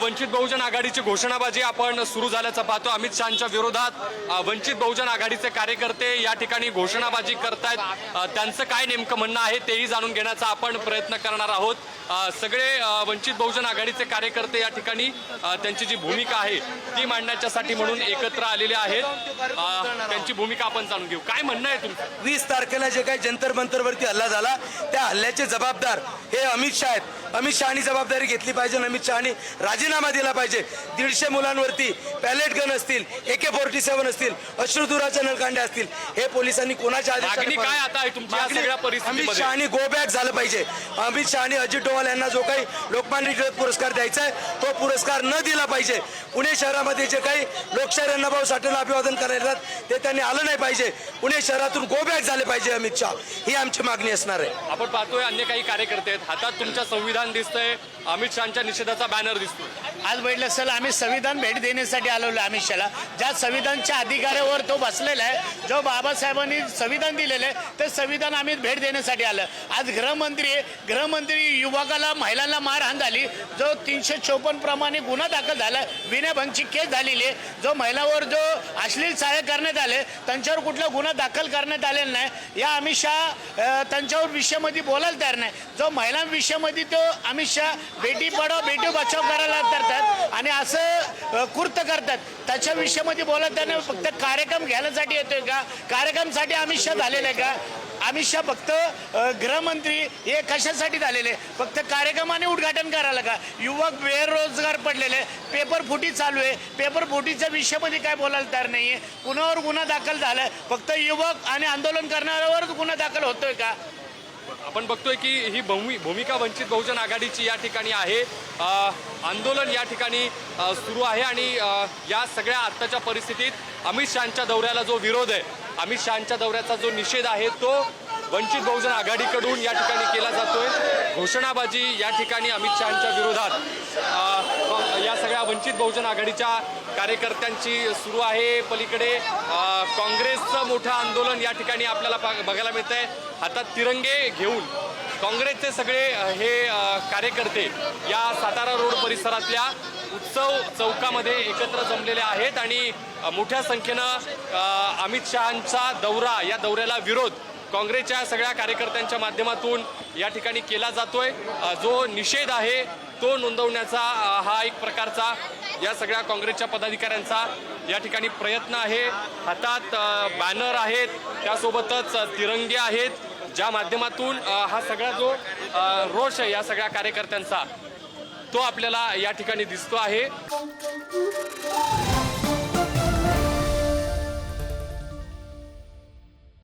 वंचित बहुजन आघाडीची घोषणाबाजी आपण सुरू झाल्याचं पाहतो। अमित शहांच्या विरोधात वंचित बहुजन आघाडीचे कार्यकर्ते या ठिकाणी घोषणाबाजी करतायत। त्यांचं काय नेमकं म्हणणं आहे तेही जाणून घेण्याचा आपण प्रयत्न करणार आहोत। सगळे वंचित बहुजन आघाडीचे कार्यकर्ते या ठिकाणी त्यांची जी भूमिका आहे ती मांडण्यासाठी म्हणून एकत्र आलेले आहेत। त्यांची भूमिका आपण जाणून घेऊ। काय म्हणणं आहे तुमचं? 20 तारखेला जे काही जंतर मंतरवरती हल्ला झाला त्या हल्ल्याचे जबाबदार हे अमित शाह आहेत। अमित शहानी जबाबदारी घेतली पाहिजे। अमित शहानी राजीनामा दिला पाहिजे। 150 मुलांवरती पॅलेट गन असतील, AK-47 असतील, अश्रुधुराचे नलकांडे असतील, हे पोलिसांनी कोणाच्या मागणी काय आता आहे तुमच्या सगळ्या परिस्थितीमध्ये? अमित शहानी गो बॅक झालं पाहिजे। अमित शहानी अजित डोवाल यांना जो काही लोकमान्य टिळक पुरस्कार द्यायचा आहे तो पुरस्कार न दिला पाहिजे। पुणे शहरामध्ये जे काही लोकशाहीर अण्णाभाऊ साठेला अभिवादन करायला ते त्यांनी आलं नाही पाहिजे। पुणे शहरातून गो बॅक झाले पाहिजे अमित शहा, ही आमची मागणी असणार आहे। आपण पाहतोय अन्य काही कार्यकर्ते आहेत, हातात तुमच्या संविधान दिसतंय, अमित शहांच्या निषेधाचा बॅनर दिसतोय। आज बैठलं असेल आम्ही संविधान भेट देण्यासाठी आलेलो अमित शहाला, ज्या संविधानच्या अधिकारावर तो बसलेला आहे, जो बाबासाहेबांनी संविधान दिलेलं आहे ते संविधान आम्ही भेट देण्यासाठी आलं। आज गृहमंत्री युवकाला महिलांना मारहाण झाली, जो 354 प्रमाणे गुन्हा दाखल झाला, विनयभंगची केस झालेली आहे, जो महिलावर जो अश्लील छाया करण्यात आले त्यांच्यावर कुठला गुन्हा दाखल करण्यात आलेला नाही। या अमित शहा त्यांच्यावर विषयामध्ये बोलायला तयार नाही। जो महिलांविषयामध्ये तो अमित शहा बेटी पढाओ बेटी बचाव करायला करतात आणि असं कृत्य करतात, त्याच्या विषयामध्ये बोलत त्याने फक्त कार्यक्रम घ्यायसाठी येतोय का? कार्यक्रमसाठी अमित शहा झालेला आहे का? अमित शहा फक्त गृहमंत्री हे कशासाठी झालेले? फक्त कार्यक्रमाने उद्घाटन करायला का? युवक बेरोजगार पडलेले, पेपर फुटी चालू आहे, पेपर फुटीच्या विषयामध्ये काय बोलायला तयार नाही आहे। कुणावर गुन्हा दाखल झाला? फक्त युवक आणि आंदोलन करणाऱ्यावर गुन्हा दाखल होतोय का? आपण बघतोय की ही भूमिका वंचित बहुजन आघाडीची या ठिकाणी आहे। आंदोलन या ठिकाणी सुरू आहे आणि या सगळ्या आत्ताच्या परिस्थितीत अमित शहांच्या दौऱ्याला जो विरोध आहे, अमित शहांच्या दौऱ्याचा जो निषेध आहे तो वंचित बहुजन आघाडीकडून या ठिकाणी केला जातोय। घोषणाबाजी या ठिकाणी अमित शहांच्या विरोधात या सगळ्या वंचित बहुजन आघाडीच्या कार्यकर्त्यांची सुरू आहे। पलीकडे काँग्रेसचं मोठं आंदोलन या ठिकाणी आपल्याला बघायला मिळत आहे। हातात तिरंगे घेऊन काँग्रेसचे सगळे हे कार्यकर्ते या सातारा रोड परिसरातल्या उत्सव चौकामध्ये एकत्र जमलेले आहेत आणि मोठ्या संख्येनं अमित शहांचा दौरा, या दौऱ्याला विरोध काँग्रेसच्या सगळ्या कार्यकर्त्यांच्या माध्यमातून या ठिकाणी केला जातोय। जो निषेध आहे तो नोंदवण्याचा हा एक प्रकारचा या सगळ्या काँग्रेसच्या पदाधिकाऱ्यांचा या ठिकाणी प्रयत्न आहे। हातात बॅनर आहेत, त्यासोबतच तिरंगे आहेत, ज्या माध्यमातून हा सगळा जो रोष आहे या सगळ्या कार्यकर्त्यांचा तो आपल्याला या ठिकाणी दिसतो आहे।